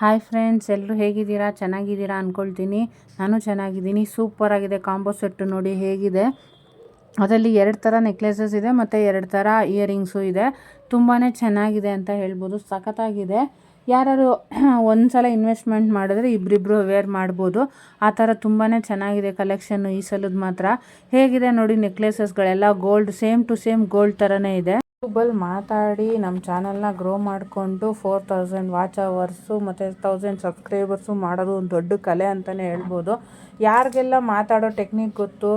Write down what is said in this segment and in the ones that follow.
Hi friends, ಎಲ್ಲರೂ ಹೇಗಿದ್ದೀರಾ? ಚೆನ್ನಾಗಿದ್ದೀರಾ ಅಂದ್ಕೊಳ್ತೀನಿ. ನಾನು ಚೆನ್ನಾಗಿದ್ದೀನಿ. ಸೂಪರಾಗಿದೆ ಕಾಂಬೋ ಸೆಟ್ಟು ನೋಡಿ ಹೇಗಿದೆ. ಅದರಲ್ಲಿ 2 ಥರ ನೆಕ್ಲೆಸಸ್ ಇದೆ ಮತ್ತು 2 ಥರ ಇಯರಿಂಗ್ಸು ಇದೆ. ತುಂಬಾ ಚೆನ್ನಾಗಿದೆ ಅಂತ ಹೇಳ್ಬೋದು. ಸಖತ್ತಾಗಿದೆ. ಯಾರು ಒಂದು ಸಲ ಇನ್ವೆಸ್ಟ್ಮೆಂಟ್ ಮಾಡಿದ್ರೆ ಇಬ್ಬರಿಬ್ಬರು ವೇರ್ ಮಾಡ್ಬೋದು. ಆ ಥರ ತುಂಬಾ ಚೆನ್ನಾಗಿದೆ ಕಲೆಕ್ಷನ್ನು ಈ ಸಲದ ಮಾತ್ರ. ಹೇಗಿದೆ ನೋಡಿ ನೆಕ್ಲೆಸಸ್ಗಳೆಲ್ಲ gold, same to same gold ಥರನೇ ಇದೆ. ಯೂಟ್ಯೂಬಲ್ಲಿ ಮಾತಾಡಿ ನಮ್ಮ ಚಾನಲ್ನ ಗ್ರೋ ಮಾಡಿಕೊಂಡು 4000 ವಾಚ್ ಅವರ್ಸು ಮತ್ತು 1000 ಸಬ್ಸ್ಕ್ರೈಬರ್ಸು ಮಾಡೋದು ಒಂದು ದೊಡ್ಡ ಕಲೆ ಅಂತಲೇ ಹೇಳ್ಬೋದು. ಯಾರಿಗೆಲ್ಲ ಮಾತಾಡೋ ಟೆಕ್ನಿಕ್ ಗೊತ್ತು,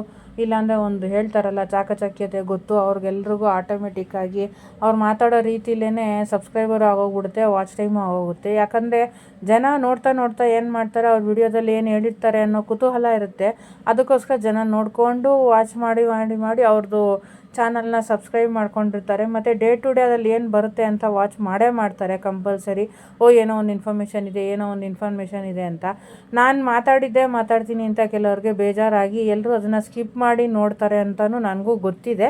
ಇಲ್ಲಾಂದರೆ ಒಂದು ಹೇಳ್ತಾರಲ್ಲ ಚಾಕಚಕ್ಯತೆ ಗೊತ್ತು, ಅವ್ರಿಗೆಲ್ರಿಗೂ ಆಟೋಮೆಟಿಕ್ಕಾಗಿ ಅವ್ರು ಮಾತಾಡೋ ರೀತಿಲೇ ಸಬ್ಸ್ಕ್ರೈಬರ್ ಆಗೋಗ್ಬಿಡುತ್ತೆ, ವಾಚ್ ಟೈಮು ಆಗೋಗುತ್ತೆ. ಯಾಕಂದರೆ ಜನ ನೋಡ್ತಾ ನೋಡ್ತಾ ಏನು ಮಾಡ್ತಾರೆ, ಅವ್ರ ವಿಡಿಯೋದಲ್ಲಿ ಏನು ಹೇಳಿರ್ತಾರೆ ಅನ್ನೋ ಕುತೂಹಲ ಇರುತ್ತೆ. ಅದಕ್ಕೋಸ್ಕರ ಜನ ನೋಡಿಕೊಂಡು ವಾಚ್ ಮಾಡಿ ಮಾಡಿ ಮಾಡಿ ಅವ್ರದ್ದು ಚಾನಲ್ನ ಸಬ್ಸ್ಕ್ರೈಬ್ ಮಾಡ್ಕೊಂಡಿರ್ತಾರೆ. ಮತ್ತು ಡೇ ಟು ಡೇ ಅದಲ್ಲಿ ಏನು ಬರುತ್ತೆ ಅಂತ ವಾಚ್ ಮಾಡೇ ಮಾಡ್ತಾರೆ ಕಂಪಲ್ಸರಿ. ಏನೋ ಒಂದು ಇನ್ಫಾರ್ಮೇಷನ್ ಇದೆ ಅಂತ. ನಾನು ಮಾತಾಡ್ತೀನಿ ಅಂತ ಕೆಲವ್ರಿಗೆ ಬೇಜಾರಾಗಿ ಎಲ್ಲರೂ ಅದನ್ನು ಸ್ಕಿಪ್ ಮಾಡಿ ನೋಡ್ತಾರೆ ಅಂತಲೂ ನನಗೂ ಗೊತ್ತಿದೆ.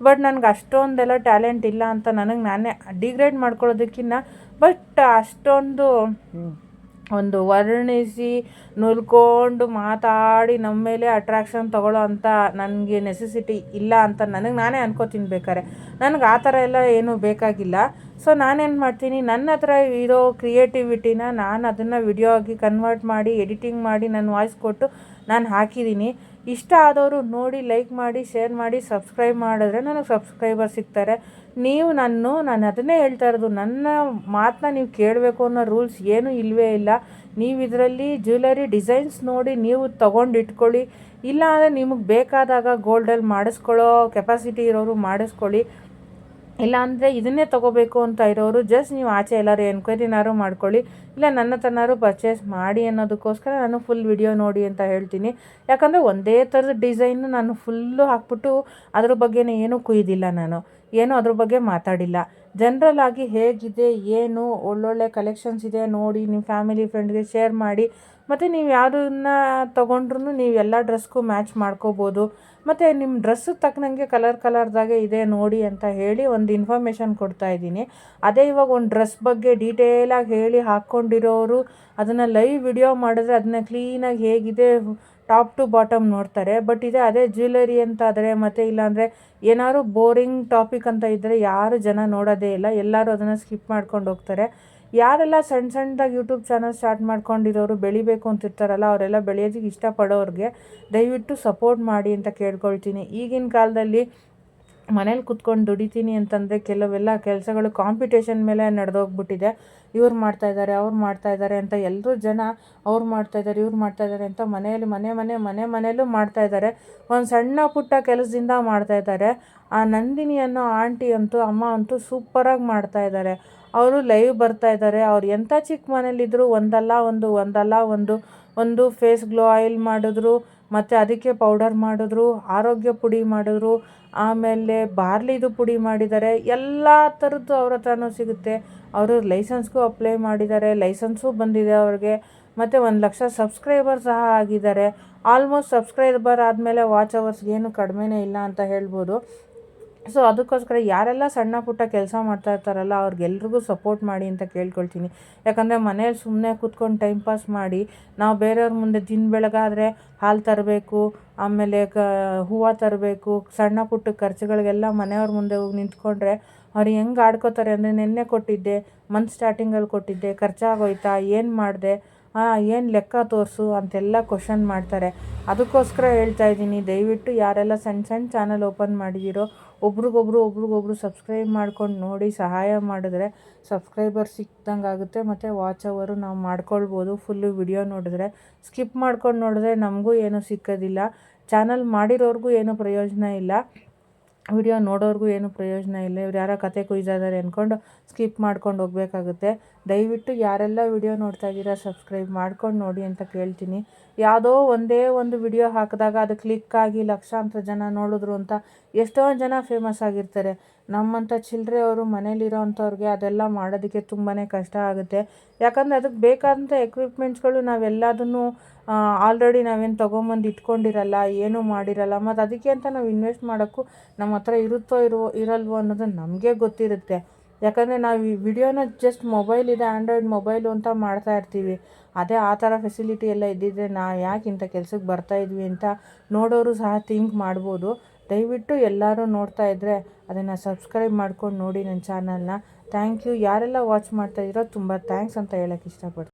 ಬಟ್ ನನಗೆ ಅಷ್ಟೊಂದೆಲ್ಲ ಟ್ಯಾಲೆಂಟ್ ಇಲ್ಲ ಅಂತ ನಾನೇ ಡಿಗ್ರೇಡ್ ಮಾಡ್ಕೊಳ್ಳೋದಕ್ಕಿಂತ ಬಟ್ ಅಷ್ಟೊಂದು ಒಂದು ವರ್ಣಿಸಿ ನುಲ್ಕೊಂಡು ಮಾತಾಡಿ ನಮ್ಮ ಮೇಲೆ ಅಟ್ರಾಕ್ಷನ್ ತೊಗೊಳ್ಳೋ ಅಂತ ನನಗೆ ನೆಸೆಸಿಟಿ ಇಲ್ಲ ಅಂತ ನಾನೇ ಅನ್ಕೋತೀನಿ. ಬೇಕಾದ್ರೆ ನನಗೆ ಆ ಥರ ಎಲ್ಲ ಏನೂ ಬೇಕಾಗಿಲ್ಲ. ಸೊ ನಾನೇನು ಮಾಡ್ತೀನಿ, ನನ್ನ ಹತ್ರ ಇರೋ ಕ್ರಿಯೇಟಿವಿಟಿನ ನಾನು ಅದನ್ನು ವಿಡಿಯೋ ಆಗಿ ಕನ್ವರ್ಟ್ ಮಾಡಿ ಎಡಿಟಿಂಗ್ ಮಾಡಿ ನನ್ನ ವಾಯ್ಸ್ ಕೊಟ್ಟು ನಾನು ಹಾಕಿದ್ದೀನಿ. ಇಷ್ಟ ಆದವರು ನೋಡಿ ಲೈಕ್ ಮಾಡಿ, ಶೇರ್ ಮಾಡಿ, ಸಬ್ಸ್ಕ್ರೈಬ್ ಮಾಡಿದ್ರೆ ನನಗೆ ಸಬ್ಸ್ಕ್ರೈಬರ್ ಸಿಗ್ತಾರೆ. ನೀವು ನಾನು ಅದನ್ನೇ ಹೇಳ್ತಾ ಇರೋದು, ನನ್ನ ಮಾತನ್ನ ನೀವು ಕೇಳಬೇಕು ಅನ್ನೋ ರೂಲ್ಸ್ ಏನೂ ಇಲ್ಲವೇ ಇಲ್ಲ. ನೀವು ಇದರಲ್ಲಿ ಜ್ಯುವೆಲರಿ ಡಿಸೈನ್ಸ್ ನೋಡಿ ನೀವು ತೊಗೊಂಡಿಟ್ಕೊಳ್ಳಿ. ಇಲ್ಲ ಅಂದರೆ ನಿಮಗೆ ಬೇಕಾದಾಗ ಗೋಲ್ಡಲ್ಲಿ ಮಾಡಿಸ್ಕೊಳ್ಳೋ ಕೆಪಾಸಿಟಿ ಇರೋರು ಮಾಡಿಸ್ಕೊಳ್ಳಿ. ಇಲ್ಲಾಂದರೆ ಇದನ್ನೇ ತೊಗೋಬೇಕು ಅಂತ ಇರೋರು ಜಸ್ಟ್ ನೀವು ಆಚೆ ಎಲ್ಲರೂ ಎನ್ಕ್ವೈರಿನಾರು ಮಾಡ್ಕೊಳ್ಳಿ, ಇಲ್ಲ ನನ್ನ ಹತ್ರನಾರು ಪರ್ಚೇಸ್ ಮಾಡಿ ಅನ್ನೋದಕ್ಕೋಸ್ಕರ ನಾನು ಫುಲ್ ವಿಡಿಯೋ ನೋಡಿ ಅಂತ ಹೇಳ್ತೀನಿ. ಯಾಕಂದರೆ ಒಂದೇ ಥರದ ಡಿಸೈನು ನಾನು ಫುಲ್ಲು ಹಾಕ್ಬಿಟ್ಟು ಅದ್ರ ಬಗ್ಗೆನೇ ಏನೂ ಕುಯ್ದಿಲ್ಲ, ನಾನು ಏನೂ ಅದ್ರ ಬಗ್ಗೆ ಮಾತಾಡಿಲ್ಲ. ಜನ್ರಲ್ ಆಗಿ ಹೇಗಿದೆ, ಏನು ಒಳ್ಳೊಳ್ಳೆ ಕಲೆಕ್ಷನ್ಸ್ ಇದೆ ನೋಡಿ ನಿಮ್ಮ ಫ್ಯಾಮಿಲಿ ಫ್ರೆಂಡ್ಗೆ ಶೇರ್ ಮಾಡಿ. ಮತ್ತು ನೀವು ಯಾವುದನ್ನ ತೊಗೊಂಡ್ರೂ ನೀವು ಎಲ್ಲ ಡ್ರೆಸ್ಗೂ ಮ್ಯಾಚ್ ಮಾಡ್ಕೋಬೋದು. ಮತ್ತು ನಿಮ್ಮ ಡ್ರೆಸ್ಸಿಗೆ ತಕ್ಕನಂಗೆ ಕಲರ್ದಾಗೆ ಇದೆ ನೋಡಿ ಅಂತ ಹೇಳಿ ಒಂದು ಇನ್ಫಾರ್ಮೇಷನ್ ಕೊಡ್ತಾಯಿದ್ದೀನಿ. ಅದೇ ಇವಾಗ ಒಂದು ಡ್ರೆಸ್ ಬಗ್ಗೆ ಡೀಟೇಲಾಗಿ ಹೇಳಿ ಹಾಕ್ಕೊಂಡಿರೋರು ಅದನ್ನು ಲೈವ್ ವಿಡಿಯೋ ಮಾಡಿದ್ರೆ ಅದನ್ನ ಕ್ಲೀನಾಗಿ ಹೇಗಿದೆ ಟಾಪ್ ಟು ಬಾಟಮ್ ನೋಡ್ತಾರೆ. ಬಟ್ ಅದೇ ಜ್ಯುವೆಲರಿ ಅಂತ ಆದರೆ ಮತ್ತು ಇಲ್ಲಾಂದರೆ ಏನಾದ್ರು ಬೋರಿಂಗ್ ಟಾಪಿಕ್ ಅಂತ ಇದ್ದರೆ ಯಾರು ಜನ ನೋಡೋದೇ ಇಲ್ಲ, ಎಲ್ಲರೂ ಅದನ್ನು ಸ್ಕಿಪ್ ಮಾಡ್ಕೊಂಡು ಹೋಗ್ತಾರೆ. ಯಾರೆಲ್ಲ ಸಣ್ಣದಾಗಿ ಯೂಟ್ಯೂಬ್ ಚಾನಲ್ ಸ್ಟಾರ್ಟ್ ಮಾಡ್ಕೊಂಡಿರೋರು ಬೆಳಿಬೇಕು ಅಂತಿರ್ತಾರಲ್ಲ, ಅವರೆಲ್ಲ ಬೆಳೆಯೋದಕ್ಕೆ ಇಷ್ಟಪಡೋರಿಗೆ ದಯವಿಟ್ಟು ಸಪೋರ್ಟ್ ಮಾಡಿ ಅಂತ ಕೇಳ್ಕೊಳ್ತೀನಿ. ಈಗಿನ ಕಾಲದಲ್ಲಿ ಮನೇಲಿ ಕುತ್ಕೊಂಡು ದುಡಿತೀನಿ ಅಂತಂದರೆ ಕೆಲವೆಲ್ಲ ಕೆಲಸಗಳು ಕಾಂಪಿಟೇಷನ್ ಮೇಲೆ ನಡೆದೋಗ್ಬಿಟ್ಟಿದೆ. ಇವ್ರು ಮಾಡ್ತಾಯಿದ್ದಾರೆ, ಅವ್ರು ಮಾಡ್ತಾಯಿದ್ದಾರೆ ಅಂತ ಎಲ್ಲರೂ ಜನ ಅವ್ರು ಮಾಡ್ತಾಯಿದ್ದಾರೆ, ಇವ್ರು ಮಾಡ್ತಾಯಿದ್ದಾರೆ ಅಂತ ಮನೆಯಲ್ಲೂ ಮಾಡ್ತಾಯಿದ್ದಾರೆ. ಒಂದು ಸಣ್ಣ ಪುಟ್ಟ ಕೆಲಸದಿಂದ ಮಾಡ್ತಾಯಿದ್ದಾರೆ. ಆ ನಂದಿನಿ ಅನ್ನೋ ಆಂಟಿ ಅಂತೂ ಅಮ್ಮ ಅಂತೂ ಸೂಪರಾಗಿ ಮಾಡ್ತಾಯಿದ್ದಾರೆ. ಅವರು ಲೈವ್ ಬರ್ತಾಯಿದ್ದಾರೆ. ಅವ್ರು ಎಂಥ ಚಿಕ್ಕ ಮನೇಲಿದ್ದರು ಒಂದಲ್ಲ ಒಂದು ಫೇಸ್ ಗ್ಲೋ ಆಯಿಲ್ ಮಾಡಿದ್ರು, ಮತ್ತು ಅದಕ್ಕೆ ಪೌಡರ್ ಮಾಡಿದ್ರು, ಆರೋಗ್ಯ ಪುಡಿ ಮಾಡಿದ್ರು, ಆಮೇಲೆ ಬಾರ್ಲಿದು ಪುಡಿ ಮಾಡಿದ್ದಾರೆ. ಎಲ್ಲ ಥರದ್ದು ಅವ್ರ ಹತ್ರನೂ ಸಿಗುತ್ತೆ. ಅವರು ಲೈಸೆನ್ಸ್ಗೂ ಅಪ್ಲೈ ಮಾಡಿದ್ದಾರೆ, ಲೈಸೆನ್ಸು ಬಂದಿದೆ ಅವ್ರಿಗೆ. ಮತ್ತು 1,00,000 ಸಬ್ಸ್ಕ್ರೈಬರ್ ಸಹ ಆಗಿದ್ದಾರೆ. ಆಲ್ಮೋಸ್ಟ್ ಸಬ್ಸ್ಕ್ರೈಬರ್ ಆದಮೇಲೆ ವಾಚ್ ಅವರ್ಸ್ ಏನು ಕಡಿಮೆನೇ ಇಲ್ಲ ಅಂತ ಹೇಳ್ಬೋದು. ಸೊ ಅದಕ್ಕೋಸ್ಕರ ಯಾರೆಲ್ಲ ಸಣ್ಣ ಪುಟ್ಟ ಕೆಲಸ ಮಾಡ್ತಾ ಇರ್ತಾರಲ್ಲ ಅವ್ರಿಗೆಲ್ರಿಗೂ ಸಪೋರ್ಟ್ ಮಾಡಿ ಅಂತ ಕೇಳ್ಕೊಳ್ತೀನಿ. ಯಾಕಂದರೆ ಮನೇಲಿ ಸುಮ್ಮನೆ ಕೂತ್ಕೊಂಡು ಟೈಮ್ ಪಾಸ್ ಮಾಡಿ ನಾವು ಬೇರೆಯವ್ರ ಮುಂದೆ ದಿನ ಬೆಳಗಾದರೆ ಹಾಲು ತರಬೇಕು, ಆಮೇಲೆ ಹೂವು ತರಬೇಕು, ಸಣ್ಣ ಪುಟ್ಟ ಖರ್ಚುಗಳಿಗೆಲ್ಲ ಮನೆಯವ್ರ ಮುಂದೆ ಹೋಗಿ ನಿಂತ್ಕೊಂಡ್ರೆ ಅವ್ರು ಹೆಂಗೆ ಆಡ್ಕೋತಾರೆ ಅಂದರೆ, ನೆನ್ನೆ ಕೊಟ್ಟಿದ್ದೆ, ಮಂತ್ ಸ್ಟಾರ್ಟಿಂಗಲ್ಲಿ ಕೊಟ್ಟಿದ್ದೆ, ಖರ್ಚಾಗೋಯ್ತಾ, ಏನು ಮಾಡಿದೆ, ಏನು ಲೆಕ್ಕ ತೋರಿಸು ಅಂತೆಲ್ಲ ಕ್ವಶನ್ ಮಾಡ್ತಾರೆ. ಅದಕ್ಕೋಸ್ಕರ ಹೇಳ್ತಾ ಇದ್ದೀನಿ, ದಯವಿಟ್ಟು ಯಾರೆಲ್ಲ ಸಣ್ಣ ಚಾನಲ್ ಓಪನ್ ಮಾಡಿದ್ದೀರೋ ಒಬ್ರಿಗೊಬ್ರು ಸಬ್ಸ್ಕ್ರೈಬ್ ಮಾಡ್ಕೊಂಡು ನೋಡಿ ಸಹಾಯ ಮಾಡಿದ್ರೆ ಸಬ್ಸ್ಕ್ರೈಬರ್ ಸಿಕ್ದಂಗೆ ಆಗುತ್ತೆ. ಮತ್ತು ವಾಚ್ ಅವರು ನಾವು ಮಾಡ್ಕೊಳ್ಬೋದು. ಫುಲ್ಲು ವಿಡಿಯೋ ನೋಡಿದ್ರೆ, ಸ್ಕಿಪ್ ಮಾಡ್ಕೊಂಡು ನೋಡಿದ್ರೆ ನಮಗೂ ಏನೂ ಸಿಕ್ಕೋದಿಲ್ಲ, ಚಾನಲ್ ಮಾಡಿರೋರ್ಗೂ ಏನೂ ಪ್ರಯೋಜನ ಇಲ್ಲ, ವಿಡಿಯೋ ನೋಡೋರ್ಗೂ ಏನೂ ಪ್ರಯೋಜನ ಇಲ್ಲ. ಇವ್ರು ಯಾರೋ ಕತೆ ಕುಯ್ದಿದ್ದಾರೆ ಅಂದ್ಕೊಂಡು ಸ್ಕಿಪ್ ಮಾಡ್ಕೊಂಡು ಹೋಗಬೇಕಾಗುತ್ತೆ. ದಯವಿಟ್ಟು ಯಾರೆಲ್ಲ ವಿಡಿಯೋ ನೋಡ್ತಾ ಇದ್ದೀರಾ ಸಬ್ಸ್ಕ್ರೈಬ್ ಮಾಡ್ಕೊಂಡು ನೋಡಿ ಅಂತ ಕೇಳ್ತೀನಿ. ಯಾವುದೋ ಒಂದೇ ಒಂದು ವಿಡಿಯೋ ಹಾಕಿದಾಗ ಅದು ಕ್ಲಿಕ್ಕಾಗಿ ಲಕ್ಷಾಂತರ ಜನ ನೋಡಿದ್ರು ಅಂತ ಎಷ್ಟೊಂದು ಜನ ಫೇಮಸ್ ಆಗಿರ್ತಾರೆ. ನಮ್ಮಂಥ ಚಿಲ್ಲರೆ ಅವರು ಮನೇಲಿರೋ ಅಂಥವ್ರಿಗೆ ಅದೆಲ್ಲ ಮಾಡೋದಕ್ಕೆ ತುಂಬಾ ಕಷ್ಟ ಆಗುತ್ತೆ. ಯಾಕಂದರೆ ಅದಕ್ಕೆ ಬೇಕಾದಂಥ ಎಕ್ವಿಪ್ಮೆಂಟ್ಸ್ಗಳು ನಾವೆಲ್ಲದನ್ನು ಆಲ್ರೆಡಿ ನಾವೇನು ತೊಗೊಂಬಂದು ಇಟ್ಕೊಂಡಿರಲ್ಲ, ಏನೂ ಮಾಡಿರಲ್ಲ. ಮತ್ತು ಅದಕ್ಕೆ ಅಂತ ನಾವು ಇನ್ವೆಸ್ಟ್ ಮಾಡೋಕ್ಕೂ ನಮ್ಮ ಹತ್ರ ಇರುತ್ತೋ ಇರಲ್ವೋ ಅನ್ನೋದು ನಮಗೆ ಗೊತ್ತಿರುತ್ತೆ. ಯಾಕಂದರೆ ನಾವು ಈ ವಿಡಿಯೋನ ಜಸ್ಟ್ ಮೊಬೈಲ್ ಇದೆ, ಆ್ಯಂಡ್ರಾಯ್ಡ್ ಮೊಬೈಲು ಅಂತ ಮಾಡ್ತಾ ಇರ್ತೀವಿ. ಅದೇ ಆ ಥರ ಫೆಸಿಲಿಟಿ ಎಲ್ಲ ಇದ್ದಿದ್ದರೆ ಯಾಕೆ ಇಂಥ ಕೆಲ್ಸಕ್ಕೆ ಬರ್ತಾಯಿದ್ವಿ ಅಂತ ನೋಡೋರು ಸಹ ಥಿಂಕ್ ಮಾಡ್ಬೋದು. ದಯವಿಟ್ಟು ಎಲ್ಲರೂ ನೋಡ್ತಾ ಇದ್ದರೆ ಅದನ್ನು ಸಬ್ಸ್ಕ್ರೈಬ್ ಮಾಡ್ಕೊಂಡು ನೋಡಿ ನನ್ನ ಚಾನಲ್ನ. Thank you. ಯಾರೆಲ್ಲ ವಾಚ್ ಮಾಡ್ತಾಯಿದ್ದೀರೋ ತುಂಬ ಥ್ಯಾಂಕ್ಸ್ ಅಂತ ಹೇಳೋಕ್ಕೆ ಇಷ್ಟಪಡ್ತೀನಿ.